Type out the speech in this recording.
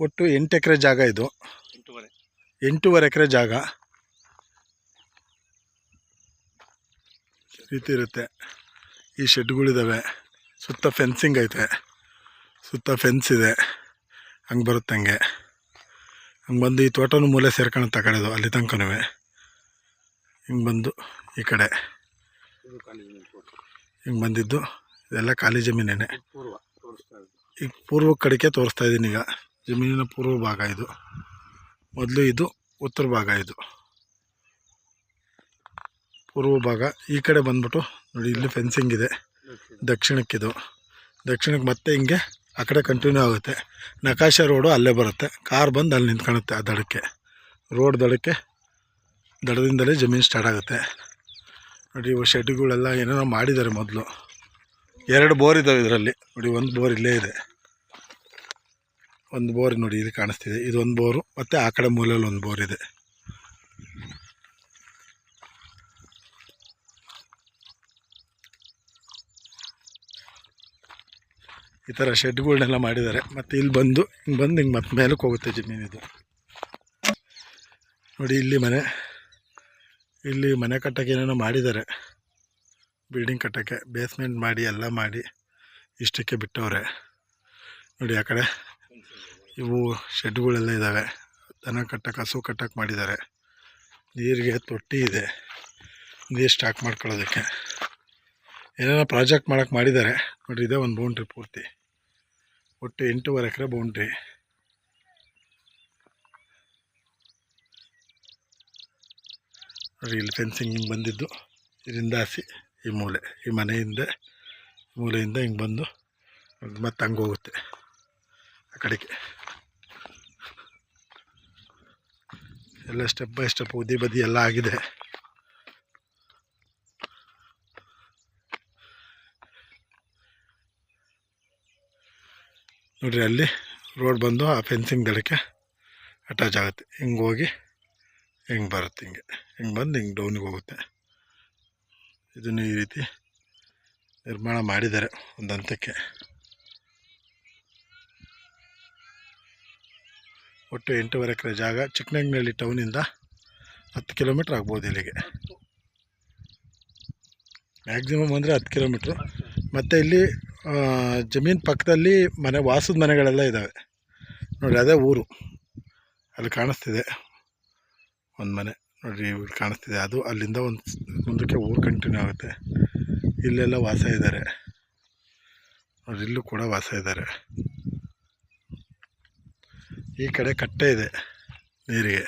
ಒಟ್ಟು 8 ಎಕರೆ ಜಾಗ ಇದು. 8.5 ಎಕರೆ ಜಾಗ ರೀತಿ ಇರುತ್ತೆ. ಈ ಶೆಡ್ಗಳಿದ್ದಾವೆ, ಸುತ್ತ ಫೆನ್ಸಿಂಗ್ ಐತೆ, ಸುತ್ತ ಫೆನ್ಸ್ ಇದೆ. ಹಂಗೆ ಬರುತ್ತೆ, ಹಂಗೆ ಬಂದು ಈ ತೋಟನೂ ಮೂಲೆ ಸೇರ್ಕೊಂಡು ತಗೊಳ್ಳೋದು ಅಲ್ಲಿ ತನಕನೂ. ಹಿಂಗೆ ಬಂದು ಈ ಕಡೆ ಹಿಂಗೆ ಬಂದಿದ್ದು ಇದೆಲ್ಲ ಖಾಲಿ ಜಮೀನೇನೆ. ಈಗ ಪೂರ್ವ ಕಡೆಗೆ ತೋರಿಸ್ತಾ ಇದ್ದೀನಿ. ಈಗ ಜಮೀನಿನ ಪೂರ್ವ ಭಾಗ ಇದು. ಮೊದಲು ಇದು ಉತ್ತರ ಭಾಗ, ಇದು ಪೂರ್ವ ಭಾಗ. ಈ ಕಡೆ ಬಂದ್ಬಿಟ್ಟು ನೋಡಿ, ಇಲ್ಲಿ ಫೆನ್ಸಿಂಗ್ ಇದೆ. ದಕ್ಷಿಣಕ್ಕಿದು, ದಕ್ಷಿಣಕ್ಕೆ ಮತ್ತೆ ಹಿಂಗೆ ಆ ಕಡೆ ಕಂಟಿನ್ಯೂ ಆಗುತ್ತೆ. ನಕಾಶೆ ರೋಡು ಅಲ್ಲೇ ಬರುತ್ತೆ. ಕಾರ್ ಬಂದು ಅಲ್ಲಿ ನಿಂತ್ಕೊಳುತ್ತೆ ಆ ದಡಕ್ಕೆ, ರೋಡ್ ದಡಕ್ಕೆ, ದಡದಿಂದಲೇ ಜಮೀನು ಸ್ಟಾರ್ಟ್ ಆಗುತ್ತೆ. ನೋಡಿ, ಇವು ಶೆಡ್ಗಳೆಲ್ಲ ಏನೇನೋ ಮಾಡಿದ್ದಾರೆ. ಮೊದಲು 2 ಬೋರ್ ಇದ್ದಾವೆ ಇದರಲ್ಲಿ. ನೋಡಿ, ಒಂದು ಬೋರ್ ಇಲ್ಲೇ ಇದೆ, ಒಂದು ಬೋರ್ ನೋಡಿ ಇಲ್ಲಿ ಕಾಣಿಸ್ತಿದೆ. ಇದು ಒಂದು ಬೋರು, ಮತ್ತು ಆ ಕಡೆ ಮೂಲೆಯಲ್ಲಿ ಒಂದು ಬೋರ್ ಇದೆ. ಈ ಥರ ಶೆಡ್ಗಳನ್ನೆಲ್ಲ ಮಾಡಿದ್ದಾರೆ. ಮತ್ತು ಇಲ್ಲಿ ಬಂದು ಹಿಂಗೆ ಮತ್ತೆ ಮೇಲಕ್ಕೆ ಹೋಗುತ್ತೆ ಜಮೀನಿದು. ನೋಡಿ, ಇಲ್ಲಿ ಮನೆ ಕಟ್ಟೋಕ್ಕೆ ಏನೇನೋ ಮಾಡಿದ್ದಾರೆ. ಬಿಲ್ಡಿಂಗ್ ಕಟ್ಟೋಕ್ಕೆ ಬೇಸ್ಮೆಂಟ್ ಮಾಡಿ ಎಲ್ಲ ಮಾಡಿ ಇಷ್ಟಕ್ಕೆ ಬಿಟ್ಟವ್ರೆ. ನೋಡಿ, ಆ ಕಡೆ ಇವು ಶೆಡ್ಗಳೆಲ್ಲ ಇದ್ದಾವೆ. ದನ ಕಟ್ಟಕ್ಕೆ, ಹಸು ಕಟ್ಟಕ್ಕೆ ಮಾಡಿದ್ದಾರೆ. ನೀರಿಗೆ ತೊಟ್ಟಿ ಇದೆ, ನೀರು ಸ್ಟಾಕ್ ಮಾಡ್ಕೊಳ್ಳೋದಕ್ಕೆ. ಏನೇನೋ ಪ್ರಾಜೆಕ್ಟ್ ಮಾಡೋಕ್ಕೆ ಮಾಡಿದ್ದಾರೆ. ನೋಡಿ, ಇದೆ ಒಂದು ಬೌಂಡ್ರಿ ಪೂರ್ತಿ. ಒಟ್ಟು 8.5 ಎಕರೆ ಬೌಂಡ್ರಿ. ನೋಡಿ, ಇಲ್ಲಿ ಫೆನ್ಸಿಂಗ್ ಹಿಂಗೆ ಬಂದಿದ್ದು, ಇದರಿಂದ ಹಾಸಿ ಈ ಮನೆಯಿಂದ ಮೂಲೆಯಿಂದ ಹಿಂಗೆ ಬಂದು ಮತ್ತೆ ಹಂಗೆ ಹೋಗುತ್ತೆ ಆ ಕಡೆಗೆ. ಎಲ್ಲ ಸ್ಟೆಪ್ ಬೈ ಸ್ಟೆಪ್ ಉದಿ ಬದಿ ಎಲ್ಲ ಆಗಿದೆ. ನೋಡಿರಿ, ಅಲ್ಲಿ ರೋಡ್ ಬಂದು ಆ ಫೆನ್ಸಿಂಗ್ ದಡಕ್ಕೆ ಅಟ್ಯಾಚ್ ಆಗುತ್ತೆ. ಹಿಂಗೆ ಹೋಗಿ ಹಿಂಗೆ ಬರುತ್ತೆ, ಹಿಂಗೆ ಬಂದು ಹಿಂಗೆ ಡೌನಿಗೆ ಹೋಗುತ್ತೆ. ಇದನ್ನು ಈ ರೀತಿ ನಿರ್ಮಾಣ ಮಾಡಿದ್ದಾರೆ ಒಂದು ಹಂತಕ್ಕೆ. ಒಟ್ಟು 8.5 ಎಕರೆ ಜಾಗ. ಚಿಕ್ಕನಹಳ್ಳಿ ಟೌನಿಂದ 10 ಕಿಲೋಮೀಟ್ರ್ ಆಗ್ಬೋದು ಇಲ್ಲಿಗೆ, ಮ್ಯಾಕ್ಸಿಮಮ್ ಅಂದರೆ 10 ಕಿಲೋಮೀಟ್ರು. ಮತ್ತು ಇಲ್ಲಿ ಜಮೀನು ಪಕ್ಕದಲ್ಲಿ ವಾಸದ ಮನೆಗಳೆಲ್ಲ ಇದ್ದಾವೆ. ನೋಡಿ, ಅದೇ ಊರು. ಅಲ್ಲಿ ಕಾಣಿಸ್ತಿದೆ ಒಂದು ಮನೆ, ನೋಡಿರಿ ಇಲ್ಲಿ ಕಾಣಿಸ್ತಿದೆ. ಅದು ಅಲ್ಲಿಂದ ಒಂದು ಮುಂದಕ್ಕೆ ಊರು ಕಂಟಿನ್ಯೂ ಆಗುತ್ತೆ. ಇಲ್ಲೆಲ್ಲ ವಾಸ ಇದ್ದಾರೆ ನೋಡಿ, ಇಲ್ಲೂ ಕೂಡ ವಾಸ ಇದ್ದಾರೆ. ಈ ಕಡೆ ಕಟ್ಟೆ ಇದೆ ನೀರಿಗೆ.